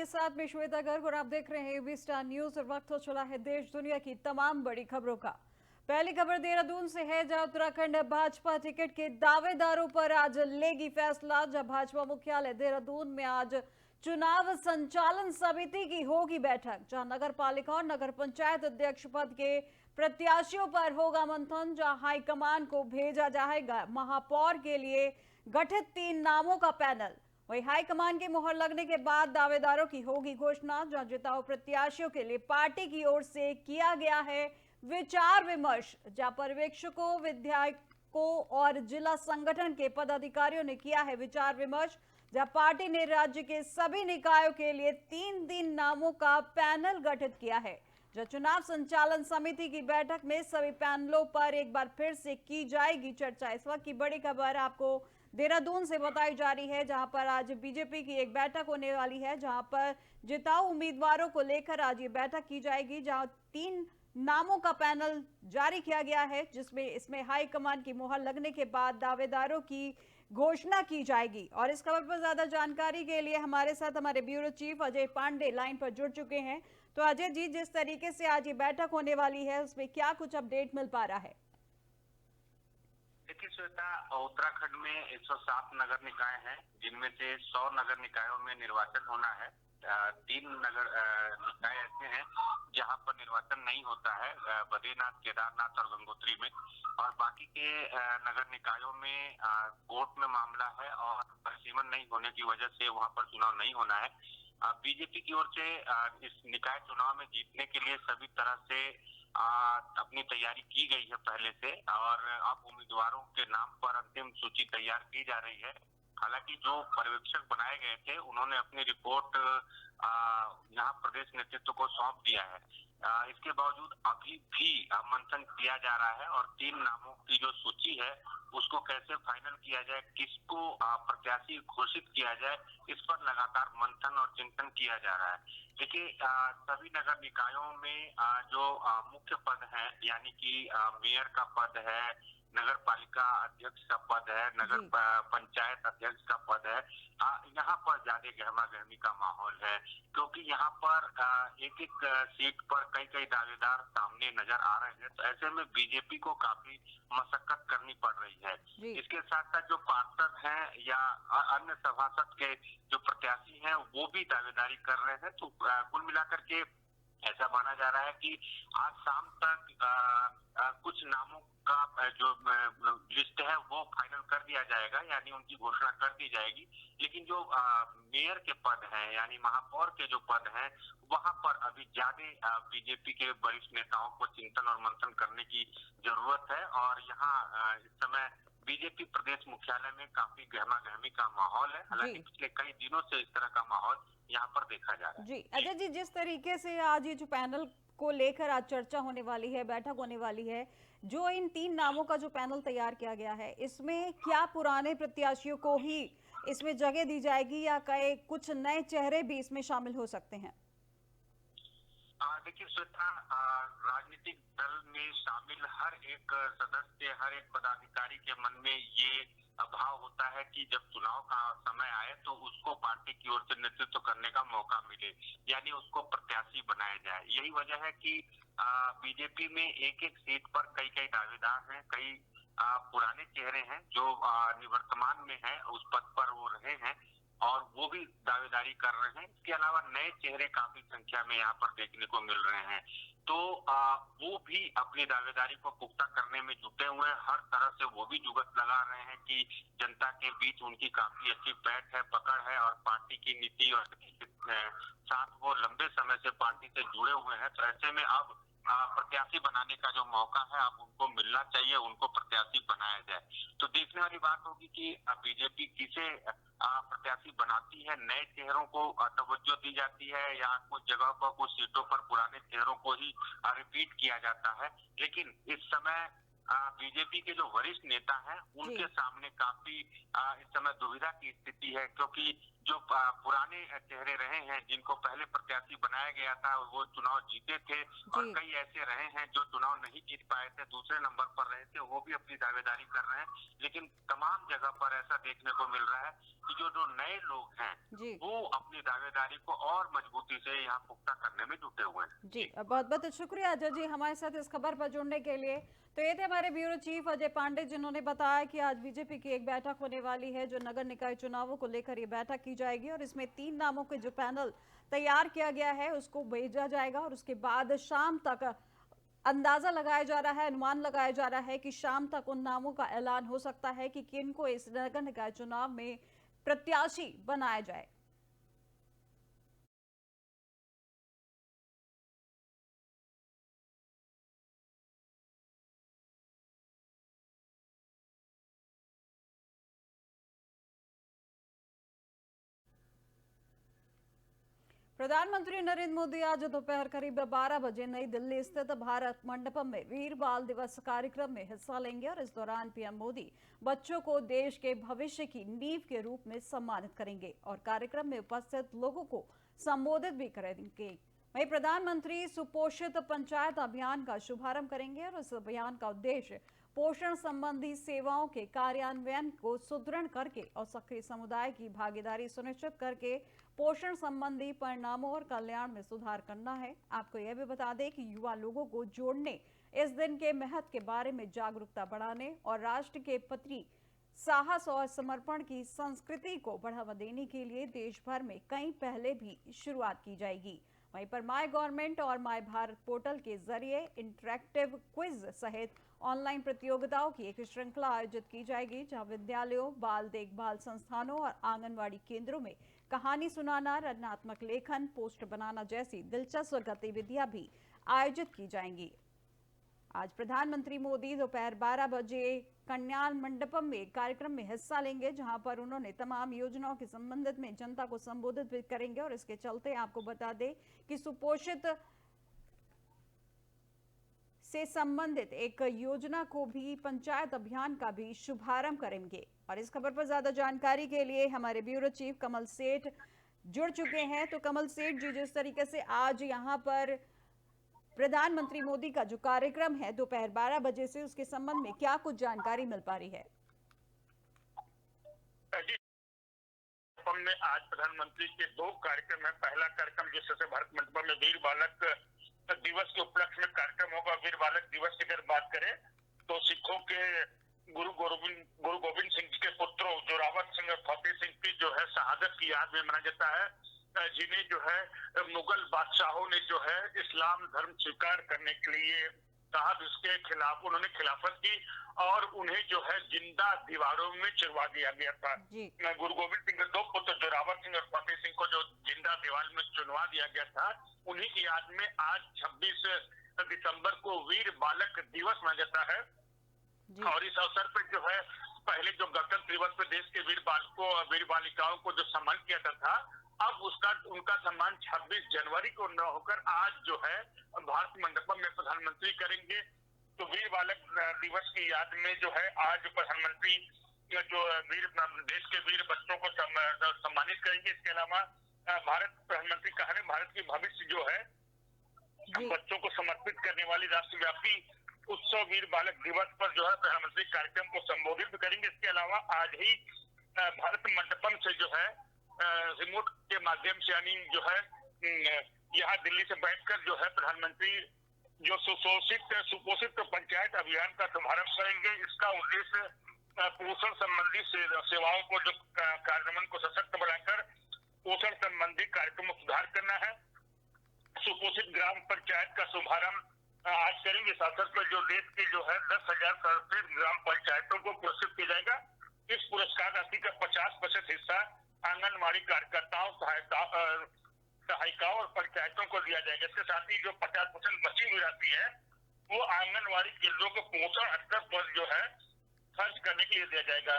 आपके साथ में श्वेता गर्ग और आप देख रहे हैं एबी स्टार न्यूज और वक्त हो चला है देश दुनिया की तमाम बड़ी खबरों का। पहली खबर देहरादून से है, जहां उत्तराखंड भाजपा टिकट के दावेदारों पर आज लेगी फैसला। जब भाजपा मुख्यालय देहरादून में आज चुनाव संचालन समिति की होगी बैठक, जहां नगर पालिका और नगर पंचायत अध्यक्ष पद के प्रत्याशियों पर होगा मंथन, जहां हाईकमान को भेजा जाएगा महापौर के लिए गठित 3 नामों का पैनल। वहीं हाईकमान की मोहर लगने के बाद दावेदारों की होगी घोषणा, जहां जिताऊ प्रत्याशियों के लिए पार्टी की ओर से किया गया है विचार विमर्श, जहां पर्यवेक्षकों, विधायकों और जिला संगठन के पदाधिकारियों ने किया है विचार विमर्श, जहां पार्टी ने राज्य के सभी निकायों के लिए 3 नामों का पैनल गठित किया है। जहां चुनाव संचालन समिति की बैठक में सभी पैनलों पर एक बार फिर से की जाएगी चर्चा। इस वक्त की बड़ी खबर आपको देहरादून से बताई जा रही है, जहां पर आज बीजेपी की एक बैठक होने वाली है, जहां पर जिताऊ उम्मीदवारों को लेकर आज ये बैठक की जाएगी, जहां 3 नामों का पैनल जारी किया गया है, जिसमें इसमें हाईकमान की मुहर लगने के बाद दावेदारों की घोषणा की जाएगी। और इस खबर पर ज्यादा जानकारी के लिए हमारे साथ हमारे bureau chief Ajay Pandey line पर जुड़ चुके हैं। तो अजय जी, जिस तरीके से आज ये बैठक होने वाली है, उसमें क्या कुछ अपडेट मिल पा रहा है? देखिए श्वेता, उत्तराखंड में 107 नगर निकाय हैं, जिनमें से 100 नगर निकायों में निर्वाचन होना है। 3 नगर निकाय ऐसे हैं जहां पर निर्वाचन नहीं होता है, बद्रीनाथ, केदारनाथ और गंगोत्री में। और बाकी के नगर निकायों में कोर्ट में मामला है और परिसीमन नहीं होने की वजह से वहां पर चुनाव नहीं होना है। बीजेपी की ओर से इस निकाय चुनाव में जीतने के लिए सभी तरह से अपनी तैयारी की गई है पहले से, और अब उम्मीदवारों के नाम पर अंतिम सूची तैयार की जा रही है। हालांकि जो पर्यवेक्षक बनाए गए थे, उन्होंने अपनी रिपोर्ट यहाँ प्रदेश नेतृत्व को सौंप दिया है। इसके बावजूद अभी भी मंथन किया जा रहा है और 3 नामों की जो सूची है उसको कैसे फाइनल किया जाए, किसको प्रत्याशी घोषित किया जाए, इस पर लगातार मंथन और चिंतन किया जा रहा है। देखिए, सभी नगर निकायों में जो मुख्य पद है, यानी कि मेयर का पद है, नगर पालिका अध्यक्ष का पद है, नगर पंचायत अध्यक्ष का पद है, यहाँ पर ज्यादा गहमा गहमी का माहौल है, क्योंकि यहाँ पर एक एक सीट पर कई दावेदार सामने नजर आ रहे हैं। तो ऐसे में बीजेपी को काफी मशक्कत करनी पड़ रही है। इसके साथ साथ जो पार्षद हैं या अन्य सभासद के जो प्रत्याशी हैं, वो भी दावेदारी कर रहे हैं। तो कुल मिलाकर के ऐसा माना जा रहा है कि आज शाम तक कुछ नामों का जो लिस्ट है वो फाइनल कर दिया जाएगा, यानी उनकी घोषणा कर दी जाएगी। लेकिन जो मेयर के पद हैं, यानी महापौर के जो पद हैं, वहां पर अभी ज्यादा बीजेपी के वरिष्ठ नेताओं को चिंतन और मंथन करने की जरूरत है। और यहाँ इस समय बीजेपी प्रदेश मुख्यालय में काफी गहमा गहमी का माहौल है। हालांकि पिछले कई दिनों से इस तरह का माहौल यहाँ पर देखा जा रहा है। जी अजय जी, जिस तरीके से आज ये जो पैनल को लेकर आज चर्चा होने वाली है, बैठक होने वाली है, जो इन 3 नामों का जो पैनल तैयार किया गया है, इसमें क्या पुराने प्रत्याशियों को ही इसमें जगह दी जाएगी या कई कुछ नए चेहरे भी इसमें शामिल हो सकते हैं? देखिए श्वेता, राजनीतिक दल में शामिल हर एक सदस्य, हर एक पदाधिकारी के मन में ये भाव होता है कि जब चुनाव का समय आए तो उसको पार्टी की ओर से नेतृत्व करने का मौका मिले, यानी उसको प्रत्याशी बनाया जाए। यही वजह है कि बीजेपी में एक एक सीट पर कई दावेदार हैं, कई पुराने चेहरे हैं जो निवर्तमान में है, उस पद पर वो रहे हैं और वो भी दावेदारी कर रहे हैं। इसके अलावा नए चेहरे काफी संख्या में यहाँ पर देखने को मिल रहे हैं। तो वो भी अपनी दावेदारी को पुख्ता करने में जुटे हुए हैं। हर तरह से वो भी जुगत लगा रहे हैं कि जनता के बीच उनकी काफी अच्छी बैठ है, पकड़ है और पार्टी की नीति और साथ वो लंबे समय से पार्टी से जुड़े हुए हैं। तो ऐसे में अब प्रत्याशी बनाने का जो मौका है अब उनको मिलना चाहिए, उनको प्रत्याशी बनाया जाए। तो देखने वाली बात होगी कि बीजेपी किसे प्रत्याशी बनाती है। नए चेहरों को तवज्जो दी जाती है या कुछ जगह पर, कुछ सीटों पर पुराने चेहरों को ही रिपीट किया जाता है। लेकिन इस समय बीजेपी के जो वरिष्ठ नेता हैं, उनके सामने काफी इस समय दुविधा की स्थिति है, क्योंकि जो पुराने चेहरे रहे हैं, जिनको पहले प्रत्याशी बनाया गया था, वो चुनाव जीते थे, और जी। कई ऐसे रहे हैं जो चुनाव नहीं जीत पाए थे, दूसरे नंबर पर रहे थे, वो भी अपनी दावेदारी कर रहे हैं। लेकिन तमाम जगह पर ऐसा देखने को मिल रहा है कि जो जो नए लोग हैं, जी। वो अपनी दावेदारी को और मजबूती से यहाँ पुख्ता करने में जुटे हुए हैं। जी, बहुत बहुत शुक्रिया अजय जी हमारे साथ इस खबर पर जुड़ने के लिए। तो ये थे हमारे ब्यूरो चीफ अजय पांडे, जिन्होंने बताया कि आज बीजेपी की एक बैठक होने वाली है, जो नगर निकाय चुनावों को लेकर ये बैठक की जाएगी, और इसमें 3 नामों के जो पैनल तैयार किया गया है उसको भेजा जाएगा, और उसके बाद शाम तक अंदाजा लगाया जा रहा है, अनुमान लगाया जा रहा है कि शाम तक उन नामों का ऐलान हो सकता है कि किनको इस नगर निकाय चुनाव में प्रत्याशी बनाया जाए। प्रधानमंत्री नरेंद्र मोदी आज दोपहर करीब 12 बजे नई दिल्ली स्थित भारत मंडपम में वीर बाल दिवस कार्यक्रम में हिस्सा लेंगे, और इस दौरान पीएम मोदी बच्चों को देश के भविष्य की नींव के रूप में सम्मानित करेंगे और कार्यक्रम में उपस्थित लोगों को संबोधित भी करेंगे। वहीं प्रधानमंत्री सुपोषित पंचायत अभियान का शुभारंभ करेंगे, और इस अभियान का उद्देश्य पोषण संबंधी सेवाओं के कार्यान्वयन को सुदृढ़ करके और सक्रिय समुदाय की भागीदारी सुनिश्चित करके पोषण संबंधी परिणामों और कल्याण में सुधार करना है। आपको यह भी बता दें कि युवा लोगों को जोड़ने, इस दिन के महत्व के बारे में जागरूकता बढ़ाने और राष्ट्र के प्रति साहस और समर्पण की संस्कृति को बढ़ावा देने के लिए देश भर में कई पहले भी शुरुआत की जाएगी। वहीं पर माय गवर्नमेंट और माय भारत पोर्टल के जरिए इंटरैक्टिव क्विज सहित ऑनलाइन प्रतियोगिताओं की एक श्रृंखला आयोजित की जाएगी, जहां विद्यालयों, बाल देखभाल संस्थानों और आंगनवाड़ी केंद्रों में कहानी सुनाना, रचनात्मक लेखन, पोस्ट बनाना जैसी दिलचस्प गतिविधियां भी आयोजित की जाएंगी। आज प्रधानमंत्री मोदी दोपहर 12 बजे कल्याण मंडपम में कार्यक्रम में हिस्सा लेंगे, जहां पर उन्होंने तमाम योजनाओं के संबंधित में जनता को संबोधित भी करेंगे, और इसके चलते आपको बता दें कि सुपोषित से संबंधित एक योजना को भी, पंचायत अभियान का भी शुभारंभ करेंगे। और इस खबर पर ज्यादा जानकारी के लिए हमारे ब्यूरो चीफ कमल सेठ जुड़ चुके हैं। तो कमल सेठ जी, जिस तरीके से आज यहाँ पर प्रधानमंत्री मोदी का जो कार्यक्रम है दोपहर 12 बजे से, उसके संबंध में क्या कुछ जानकारी मिल पा रही है? में आज प्रधानमंत्री के 2 कार्यक्रम है। पहला कार्यक्रम जिससे भारत मंडपम में वीर बालक दिवस के उपलक्ष्य में कार्यक्रम होगा। वीर बालक दिवस की अगर बात करें तो सिखों के गुरु गोविंद सिंह जी के पुत्रों जोरावर सिंह और फतेह सिंह की जो है शहादत की याद में मनाया जाता है, जिन्हें जो है मुगल बादशाहों ने जो है इस्लाम धर्म स्वीकार करने के लिए कहा, इसके खिलाफ उन्होंने खिलाफत की और उन्हें जो है जिंदा दीवारों में चिरवा दिया गया था। गुरु गोविंद सिंह के 2 पुत्र जोरावर सिंह और फतेह सिंह को जो जिंदा दीवार में चुनवा दिया गया था, उन्हीं की याद में आज 26 दिसंबर को वीर बालक दिवस मनाया जाता है। और इस अवसर पर जो है पहले जो गणतंत्र दिवस पर देश के वीर बालकों और वीर बालिकाओं को जो सम्मान किया जाता था, अब उनका सम्मान 26 जनवरी को न होकर आज जो है भारत मंडपम में प्रधानमंत्री करेंगे। तो वीर बालक दिवस की याद में जो है आज प्रधानमंत्री जो देश के वीर बच्चों को सम्मानित करेंगे। इसके अलावा प्रधानमंत्री कहा है भारत की भविष्य जो है बच्चों को समर्पित करने वाली राष्ट्रव्यापी उत्सव वीर बालक दिवस पर जो है प्रधानमंत्री कार्यक्रम को संबोधित भी करेंगे। इसके अलावा आज ही भारत मंडपम से जो है रिमोट के माध्यम से, यानी जो है यहाँ दिल्ली से बैठकर जो है प्रधानमंत्री जो सुपोषित पंचायत अभियान का शुभारंभ करेंगे। इसका उद्देश्य पोषण संबंधी सेवाओं को जो कार्यान्वयन को सशक्त बनाकर पोषण संबंधी कार्यक्रमों में सुधार करना है। सुपोषित ग्राम पंचायत का शुभारंभ आज करेंगे। इस अवसर पर जो देश की जो है 10,000 संरक्षित ग्राम पंचायतों को पुरस्कृत किया जाएगा। इस पुरस्कार राशि का 50% हिस्सा आंगनबाड़ी कार्यकर्ताओं, सहायिकाओं और पंचायतों को दिया जाएगा। इसके साथ ही जो 50% बची हुई राशि है वो आंगनबाड़ी केंद्रों को पोषण स्तर पर जो है खर्च करने के लिए दिया जाएगा।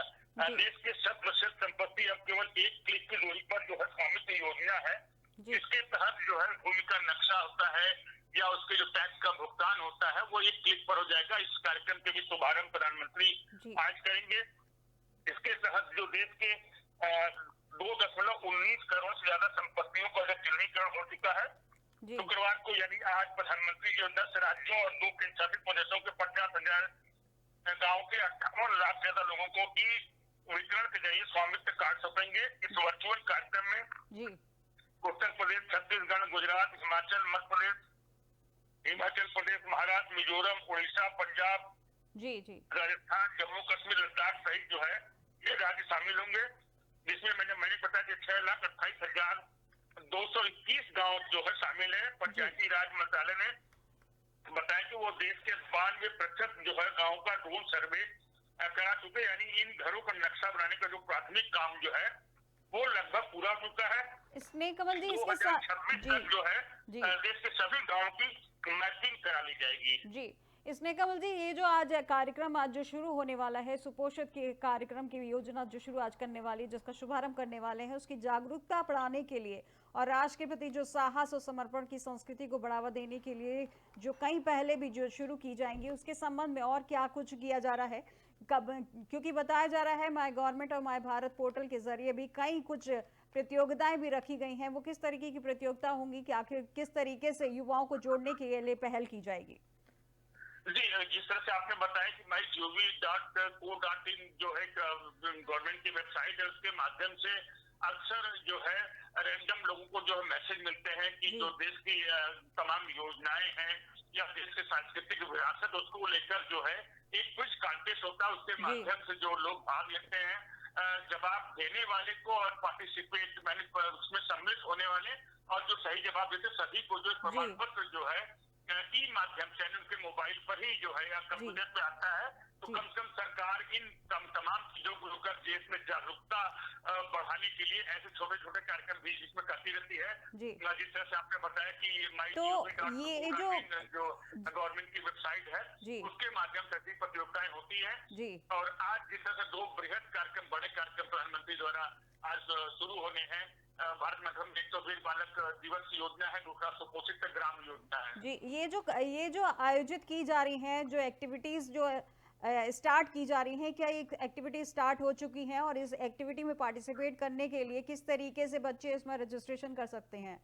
देश के 100% संपत्ति अब केवल 1 क्लिक की दूरी पर जो है स्वामित्व योजना है, इसके तहत जो है भूमि का नक्शा होता है या उसके जो टैक्स का भुगतान होता है वो 1 क्लिक पर हो जाएगा। इस कार्यक्रम के भी शुभारंभ प्रधानमंत्री आज करेंगे। इसके तहत जो देश के 2.19 करोड़ से ज्यादा संपत्तियों का चिन्हीकरण हो चुका है। जी शुक्रवार को यानी आज प्रधानमंत्री जो 10 राज्यों और 2 केंद्रशासित प्रदेशों के 50,000 गाँव के 58 लाख से ज्यादा लोगों को ई वितरण के जरिए स्वामित्व कार्ड सौंपेंगे। इस वर्चुअल कार्यक्रम में जी उत्तर प्रदेश, छत्तीसगढ़, गुजरात, हिमाचल, मध्य प्रदेश, हिमाचल प्रदेश, महाराष्ट्र, मिजोरम, उड़ीसा, पंजाब, जी जी राजस्थान, जम्मू कश्मीर, लद्दाख सहित जो है ये राज्य शामिल होंगे, जिसमें मैंने बताया कि 6,28,221 गांव जो है शामिल है। पंचायती राज मंत्रालय ने बताया कि वो देश के 92% जो है गाँव का ड्रोन सर्वे करा चुके, यानी इन घरों का नक्शा बनाने का जो प्राथमिक काम जो है वो लगभग पूरा हो चुका है। स्नेह कमल जी, इसके 2026 जी तक जो है जी देश के सभी गाँव की मैपिंग करा ली जाएगी। जी स्नेह कमल जी, ये जो आज कार्यक्रम आज जो शुरू होने वाला है, सुपोषित के कार्यक्रम की योजना जो शुरू आज करने वाली है, जिसका शुभारंभ करने वाले हैं, उसकी जागरूकता बढ़ाने के लिए और राष्ट्र के प्रति जो साहस और समर्पण की संस्कृति को बढ़ावा देने के लिए जो कई पहले भी जो शुरू की जाएंगी, उसके संबंध में और क्या कुछ किया जा रहा है कब, क्योंकि बताया जा रहा है माय गवर्नमेंट और माय भारत पोर्टल के जरिए भी कई कुछ प्रतियोगिताएं भी रखी गई हैं। वो किस तरीके की प्रतियोगिता होंगी कि आखिर किस तरीके से युवाओं को जोड़ने के लिए पहल की जाएगी? जी, जिस तरह से आपने बताया कि mygov.co.in जो है गवर्नमेंट की वेबसाइट है, उसके माध्यम से अक्सर जो है रैंडम लोगों को जो है मैसेज मिलते हैं कि जो देश की तमाम योजनाएं हैं या देश के सांस्कृतिक विरासत, उसको लेकर जो है एक क्विज कॉन्टेस्ट होता है। उसके माध्यम से जो लोग भाग लेते हैं, जवाब देने वाले को और पार्टिसिपेट मैंने उसमें सम्मिलित होने वाले और जो सही जवाब देते सभी को जो प्रमाण पत्र जो है ई माध्यम से उनके मोबाइल पर ही जो है या कंप्यूटर पे आता है। तो कम से कम सरकार इन तमाम चीजों को लेकर देश में जागरूकता बढ़ाने के लिए ऐसे छोटे छोटे कार्यक्रम भी इसमें करती रहती है। जिस तरह से आपने बताया कि ये जो गवर्नमेंट की वेबसाइट है उसके माध्यम से भी प्रतियोगिताएं होती है। और आज जिस तरह से 2 बृहद कार्यक्रम, बड़े कार्यक्रम प्रधानमंत्री द्वारा आज शुरू होने हैं। भारत मंथन में 120 बालक दिवस योजना है, दूसरा सुपोषित ग्राम योजना है। जी, ये जो आयोजित की जा रही हैं, जो एक्टिविटीज जो स्टार्ट की जा रही हैं, क्या ये एक्टिविटी स्टार्ट हो चुकी हैं और इस एक्टिविटी में पार्टिसिपेट करने के लिए किस तरीके से बच्चे इसमें रजिस्ट्रेशन कर सकते हैं?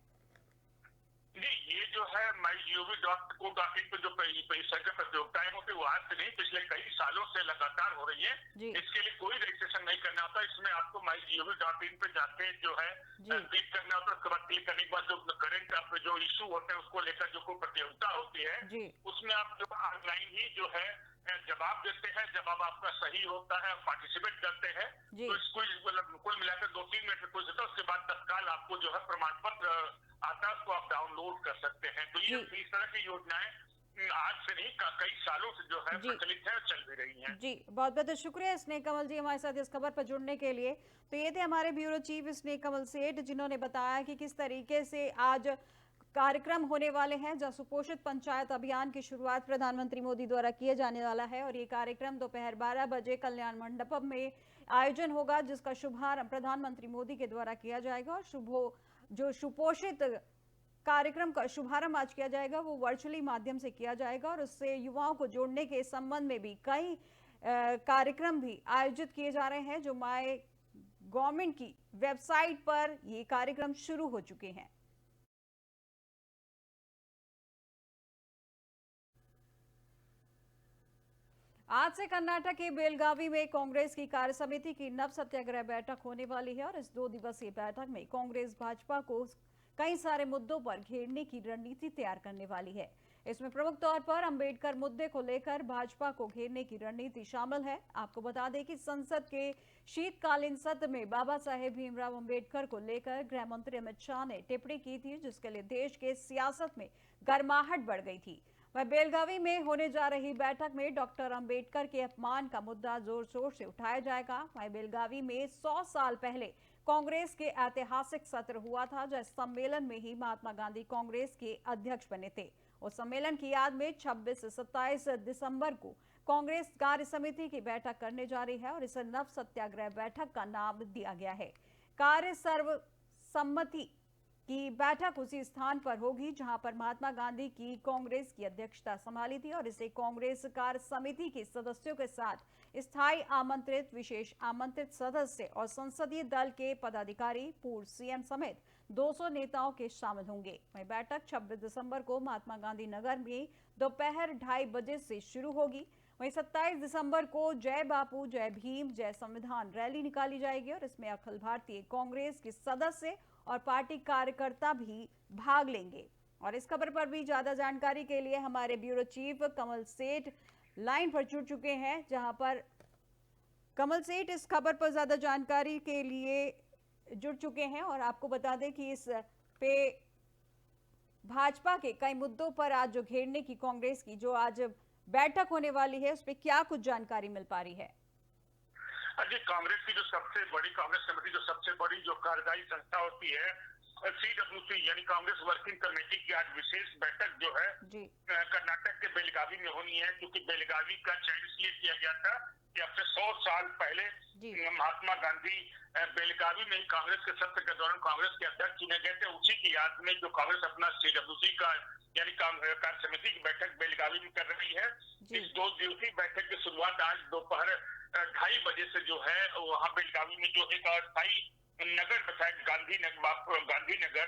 जी, ये जो है mygov.co.in पे जो प्रतियोगिताएं होती है वो आज से नहीं, पिछले कई सालों से लगातार हो रही है। इसके लिए कोई रजिस्ट्रेशन नहीं करना होता। इसमें आपको mygov.in पे जाके जो है क्लिक करना होता है। उसके बाद क्लिक करने के बाद जो करंट आप जो इशू होते हैं उसको लेकर जो कोई प्रतियोगिता होती है उसमें आप जो ऑनलाइन ही जो है जवाब देते हैं। जवाब आपका सही होता है, पार्टिसिपेट करते हैं तो इसको कुल मिलाकर 2-3 मिनट में कुछ होता है। उसके बाद तत्काल आपको जो है प्रमाण पत्र आता है, उसको आप डाउनलोड कर सकते हैं। तो ये इस तरह की योजनाएं आज से नहीं कई सालों से जो है प्रचलित है और चल भी रही हैं। जी, बहुत बहुत शुक्रिया स्नेह कमल जी हमारे साथ इस खबर पर जुड़ने के लिए। तो ये थे हमारे ब्यूरो चीफ स्नेह कमल सेठ, जिन्होंने बताया कि किस तरीके से आज कार्यक्रम होने वाले हैं, जहां सुपोषित पंचायत अभियान की शुरुआत प्रधानमंत्री मोदी द्वारा किया जाने वाला है। और ये कार्यक्रम दोपहर 12 बजे कल्याण मंडपम में आयोजन होगा, जिसका शुभारंभ प्रधानमंत्री मोदी के द्वारा किया जाएगा। और जो सुपोषित कार्यक्रम का शुभारंभ आज किया जाएगा वो वर्चुअली माध्यम से किया जाएगा और उससे युवाओं को जोड़ने के संबंध में भी कई कार्यक्रम भी आयोजित किए जा रहे हैं, जो माय गवर्नमेंट की वेबसाइट पर ये कार्यक्रम शुरू हो चुके हैं। आज से कर्नाटक के बेलगावी में कांग्रेस की कार्य समिति की नव सत्याग्रह बैठक होने वाली है और इस 2 दिवसीय बैठक में कांग्रेस भाजपा को कई सारे मुद्दों पर घेरने की रणनीति तैयार करने वाली है। इसमें प्रमुख तौर पर अंबेडकर मुद्दे को लेकर भाजपा को घेरने की रणनीति शामिल है। आपको बता दें कि संसद के शीतकालीन सत्र में बाबा साहेब भीमराव अंबेडकर को लेकर गृह मंत्री अमित शाह ने टिप्पणी की थी, जिसके लिए देश के सियासत में गर्माहट बढ़ गई थी। वह बेलगावी में होने जा रही बैठक में डॉक्टर अंबेडकर के अपमान का मुद्दा जोर शोर से उठाया जाएगा। वहीं बेलगावी में 100 साल पहले कांग्रेस के ऐतिहासिक सत्र हुआ था, जिस सम्मेलन में ही महात्मा गांधी कांग्रेस के अध्यक्ष बने थे। उस सम्मेलन की याद में 26 से 27 दिसंबर को कांग्रेस कार्य समिति की बैठक करने जा रही है और इसे नव सत्याग्रह बैठक का नाम दिया गया है। कार्य सर्वसम्मति की बैठक उसी स्थान पर होगी जहां पर महात्मा गांधी की कांग्रेस की अध्यक्षता संभाली थी और इसे कांग्रेस कार्य समिति के सदस्यों के साथ स्थायी आमंत्रित, विशेष आमंत्रित सदस्य और संसदीय दल के पदाधिकारी, पूर्व सीएम समेत 200 नेताओं के शामिल होंगे। वहीं बैठक 26 दिसंबर को महात्मा गांधी नगर में दोपहर 2:30 बजे से शुरू होगी। वहीं 27 दिसंबर को जय बापू, जय भीम, जय संविधान रैली निकाली जाएगी और इसमें अखिल भारतीय कांग्रेस के सदस्य और पार्टी कार्यकर्ता भी भाग लेंगे। और इस खबर पर भी ज्यादा जानकारी के लिए हमारे ब्यूरो चीफ कमल सेठ लाइन पर जुड़ चुके हैं, जहां पर कमल सेठ इस खबर पर ज्यादा जानकारी के लिए जुड़ चुके हैं। और आपको बता दें कि इस पे भाजपा के कई मुद्दों पर आज जो घेरने की कांग्रेस की जो आज बैठक होने वाली है, उस पर क्या कुछ जानकारी मिल पा रही है? अजी, कांग्रेस की जो सबसे बड़ी कांग्रेस कमेटी, जो सबसे बड़ी जो कार्यदायी संस्था होती है, CWC यानी कांग्रेस वर्किंग कमेटी की आज विशेष बैठक जो है कर्नाटक के बेलगावी में होनी है, क्योंकि बेलगावी का चयन इसलिए किया गया था कि अब से 100 साल पहले महात्मा गांधी बेलगावी में कांग्रेस के सत्र के दौरान कांग्रेस के अध्यक्ष चुने गए थे। उसी की याद में जो कांग्रेस अपना CWC का यानी कार्य समिति की बैठक बेलगावी में कर रही है। इस 2 दिवसीय बैठक की शुरुआत आज दोपहर 2:30 बजे से जो है वहाँ बेलगावी में जो एक अस्थायी नगर बताया गांधीनगर,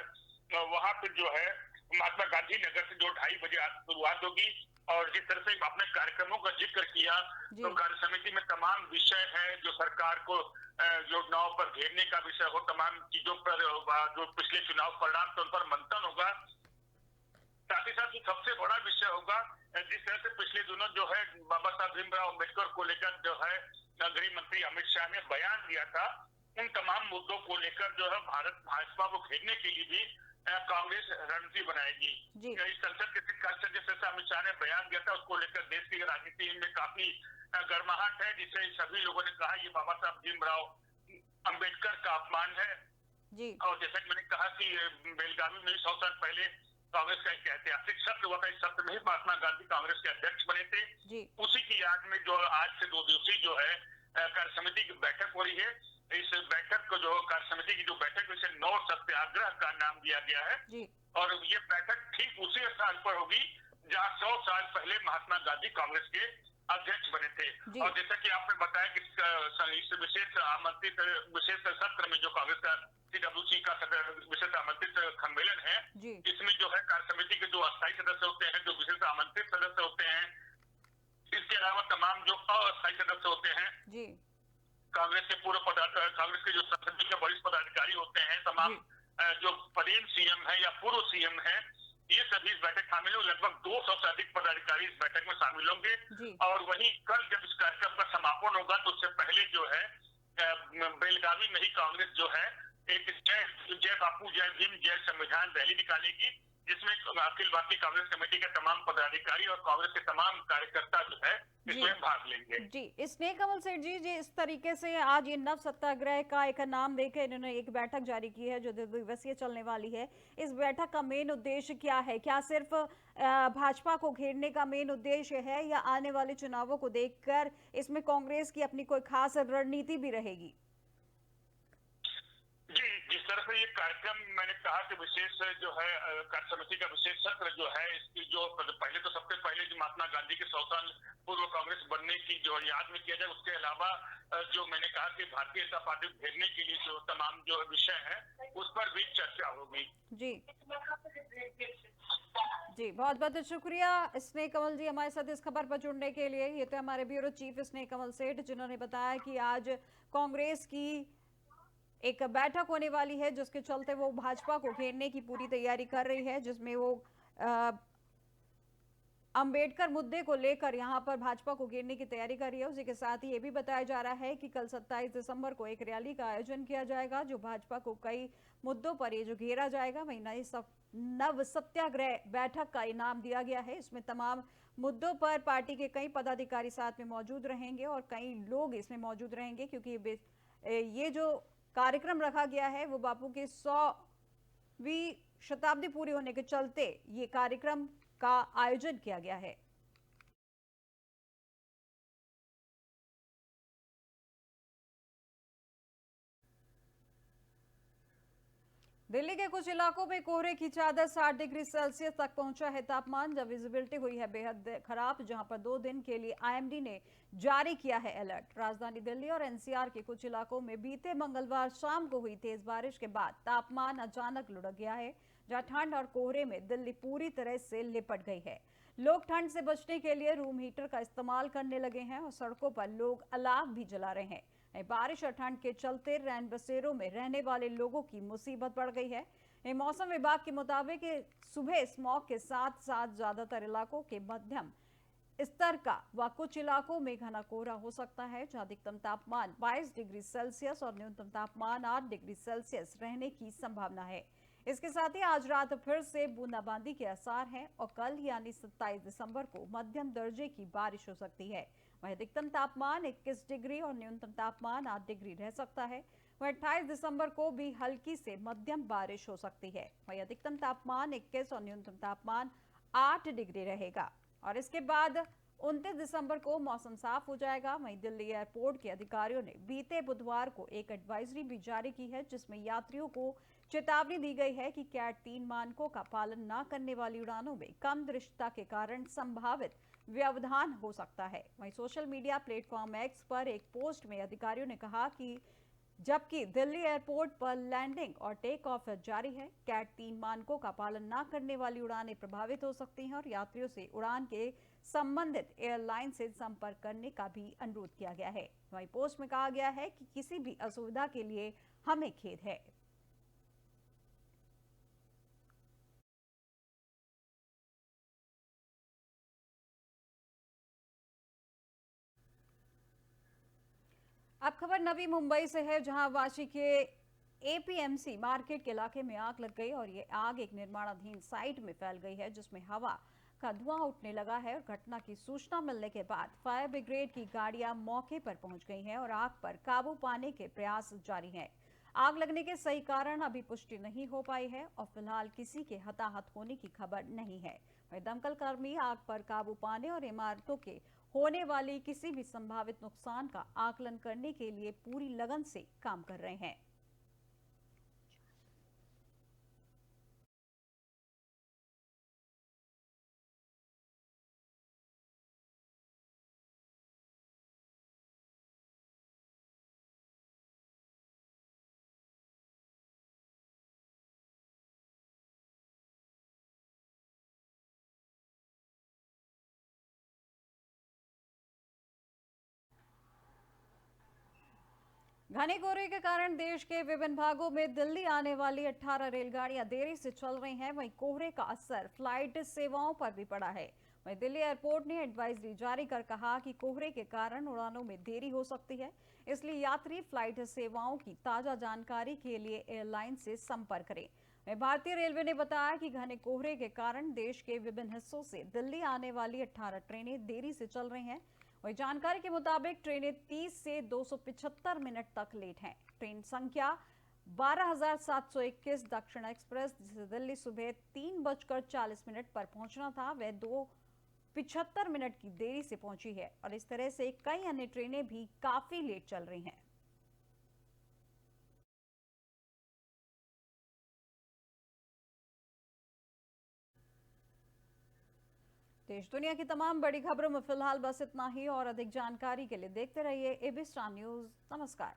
वहाँ पे जो है महात्मा गांधी नगर से जो 2:30 बजे शुरुआत होगी। और जिस तरह से आपने कार्यक्रमों का जिक्र किया, तो कार्य समिति में तमाम विषय है जो सरकार को जो चुनाव पर घेरने का विषय हो, तमाम चीजों पर जो पिछले चुनाव परिणाम तो उन पर मंथन होगा। साथ ही साथ सबसे बड़ा विषय होगा जिस तरह से पिछले दिनों जो है बाबा साहब भीमराव अम्बेडकर को लेकर जो है गृह मंत्री अमित शाह ने बयान दिया था, उन तमाम मुद्दों को लेकर जो है भारत भाजपा को घेरने के लिए भी कांग्रेस रणनीति बनाएगी। इस संसद के शिष्टाचार जैसे अमित शाह ने बयान दिया था, उसको लेकर देश की राजनीति में काफी गर्माहट है, जिसे सभी लोगों ने कहा ये बाबा साहब भीमराव अम्बेडकर का अपमान है। और जैसा कि मैंने कहा कि बेलगावी में 100 साल पहले कांग्रेस का एक ऐतिहासिक सत्र हुआ था, इस सत्र में ही महात्मा गांधी कांग्रेस के अध्यक्ष बने थे। उसी की याद में जो आज से 2 दिवसीय जो है कार्य समिति की बैठक हो रही है। इस बैठक को जो कार्य समिति की जो बैठक इसे 9 सत्याग्रह का नाम दिया गया है। और ये बैठक ठीक उसी स्थान पर होगी जहाँ 100 साल पहले महात्मा गांधी कांग्रेस के अध्यक्ष बने थे। और जैसा कि आपने बताया कि इस विशेष सत्र में जो कांग्रेस का CWC का विशेष आमंत्रित सम्मेलन है, इसमें जो है कार्य समिति के जो अस्थायी सदस्य होते हैं, जो विशेष आमंत्रित सदस्य होते हैं, इसके अलावा तमाम जो अस्थायी सदस्य होते हैं, कांग्रेस के कांग्रेस के जो संसदीय के वरिष्ठ पदाधिकारी होते हैं, तमाम जो पदेन सीएम है या पूर्व सीएम है, ये सभी इस बैठक शामिल होंगे। लगभग 200 से अधिक पदाधिकारी इस बैठक में शामिल होंगे। और वहीं कल जब इस कार्यक्रम का समापन होगा तो उससे पहले जो है बेलगावी में ही कांग्रेस जो है एक जय बापू, जय भीम, जय संविधान रैली निकालेगी, जिसमें अखिल भारतीय कांग्रेस कमेटी के तमाम पदाधिकारी और कांग्रेस के तमाम कार्यकर्ता जो है इसमें भाग लेंगे। जी, स्नेह कमल सेठ जी, इस तरीके से आज ये नव सत्याग्रह का एक नाम देकर इन्होंने एक बैठक जारी की है जो 2 दिवसीय चलने वाली है। इस बैठक का मेन उद्देश्य क्या है? क्या सिर्फ भाजपा को घेरने का मेन उद्देश्य है या आने वाले चुनावों को देखकर इसमें कांग्रेस की अपनी कोई खास रणनीति भी रहेगी? जी, जिस तरह से ये कार्यक्रम मैंने कहा कि विशेष जो है कार्य समिति का विशेष सत्र जो है, इसकी जो पहले तो सबसे पहले जो महात्मा गांधी के 100 साल पूर्व कांग्रेस बनने की जो याद में किया जाए, उसके अलावा जो मैंने कहा कि भारतीय जनता पार्टी को घेरने के लिए जो तमाम जो विषय है उस पर भी चर्चा होगी। जी, बहुत बहुत शुक्रिया स्नेह कमल जी हमारे साथ इस खबर पर जुड़ने के लिए। ये तो हमारे ब्यूरो चीफ स्नेह कमल सेठ, जिन्होंने बताया कि आज कांग्रेस की एक बैठक होने वाली है जिसके चलते वो भाजपा को घेरने की पूरी तैयारी कर रही है, जिसमें वो अंबेडकर मुद्दे को लेकर यहां पर भाजपा को घेरने की तैयारी कर रही है। उसी के साथ ही ये भी बताया जा रहा है कि कल 27 दिसंबर को एक रैली का आयोजन किया जाएगा जो भाजपा को कई मुद्दों पर ये जो घेरा जाएगा। वहीं नव सत्याग्रह बैठक का इनाम दिया गया है। इसमें तमाम मुद्दों पर पार्टी के कई पदाधिकारी साथ में मौजूद रहेंगे और कई लोग इसमें मौजूद रहेंगे, क्योंकि ये जो कार्यक्रम रखा गया है वो बापू की 100वीं शताब्दी पूरी होने के चलते ये कार्यक्रम का आयोजन किया गया है। दिल्ली के कुछ इलाकों में कोहरे की चादर 60 डिग्री सेल्सियस तक पहुंचा है तापमान, जब विजिबिलिटी हुई है बेहद खराब, जहां पर 2 दिन के लिए आईएमडी ने जारी किया है अलर्ट। राजधानी दिल्ली और एनसीआर के कुछ इलाकों में बीते मंगलवार शाम को हुई तेज बारिश के बाद तापमान अचानक लुढ़क गया है, जहां ठंड और कोहरे में दिल्ली पूरी तरह से लिपट गई है। लोग ठंड से बचने के लिए रूम हीटर का इस्तेमाल करने लगे हैं और सड़कों पर लोग अलाव भी जला रहे हैं। बारिश और ठंड के चलते रैन बसेरों में रहने वाले लोगों की मुसीबत बढ़ गई है। मौसम विभाग के मुताबिक सुबह स्मॉग के साथ साथ ज्यादातर इलाकों के मध्यम स्तर का व कुछ इलाकों में घना कोहरा हो सकता है, जहां अधिकतम तापमान 22 डिग्री सेल्सियस और न्यूनतम तापमान 8 डिग्री सेल्सियस रहने की संभावना है। इसके साथ ही आज रात फिर से बूंदाबांदी के आसार हैं और कल यानी 27 दिसंबर को मध्यम दर्जे की बारिश हो सकती है। वहीं अधिकतम तापमान 21 डिग्री और न्यूनतम तापमान 8 डिग्री रह सकता है। वहीं 28 दिसंबर को भी हल्की से मध्यम बारिश हो सकती है। वहीं अधिकतम तापमान 21 और न्यूनतम तापमान 8 डिग्री रहेगा और इसके बाद 29 दिसंबर को मौसम साफ हो जाएगा। वहीं दिल्ली एयरपोर्ट के अधिकारियों ने बीते बुधवार को एक एडवाइजरी भी जारी की है, जिसमें यात्रियों को चेतावनी दी गई है कि कैट 3 मानकों का पालन न करने वाली उड़ानों में कम दृश्यता के कारण संभावित व्यवधान हो सकता है। वहीं सोशल मीडिया प्लेटफॉर्म एक्स पर एक पोस्ट में अधिकारियों ने कहा कि जबकि दिल्ली एयरपोर्ट पर लैंडिंग और टेक ऑफ जारी है, कैट 3 मानकों का पालन न करने वाली उड़ानें प्रभावित हो सकती हैं और यात्रियों से उड़ान के संबंधित एयरलाइन से संपर्क करने का भी अनुरोध किया गया है। वहीं पोस्ट में कहा गया है कि किसी भी असुविधा के लिए हमें खेद है। अब खबर नवी मुंबई से है, जहां वाशी के एपीएमसी मार्केट के इलाके में आग लग गई और ये आग एक निर्माणाधीन साइट में फैल गई है, जिसमें हवा का धुआं उठने लगा है। और घटना की सूचना मिलने के बाद फायर ब्रिगेड की गाड़ियां मौके पर पहुंच गई हैं और आग पर काबू पाने के प्रयास जारी हैं। आग लगने के सही कारण अभी पुष्टि नहीं हो पाई है और फिलहाल किसी के हताहत होने की खबर नहीं है। वहीं दमकल कर्मी आग पर काबू पाने और इमारतों के होने वाली किसी भी संभावित नुकसान का आकलन करने के लिए पूरी लगन से काम कर रहे हैं। घने कोहरे के कारण देश के विभिन्न भागों में दिल्ली आने वाली 18 रेलगाड़ियां देरी से चल रही हैं। वहीं कोहरे का असर फ्लाइट सेवाओं पर भी पड़ा है। वहीं दिल्ली एयरपोर्ट ने एडवाइजरी जारी कर कहा कि कोहरे के कारण उड़ानों में देरी हो सकती है, इसलिए यात्री फ्लाइट सेवाओं की ताजा जानकारी के लिए एयरलाइन से संपर्क करें। भारतीय रेलवे ने बताया कि घने कोहरे के कारण देश के विभिन्न हिस्सों से दिल्ली आने वाली 18 ट्रेनें देरी से चल रही हैं। वही जानकारी के मुताबिक ट्रेनें 30 से 275 मिनट तक लेट हैं। ट्रेन संख्या 12,721 दक्षिण एक्सप्रेस, जिसे दिल्ली सुबह 3:40 पर पहुंचना था, वह 2:75 मिनट की देरी से पहुंची है और इस तरह से कई अन्य ट्रेनें भी काफी लेट चल रही हैं। देश दुनिया की तमाम बड़ी खबरों में फिलहाल बस इतना ही और अधिक जानकारी के लिए देखते रहिए एबी स्टार न्यूज। नमस्कार।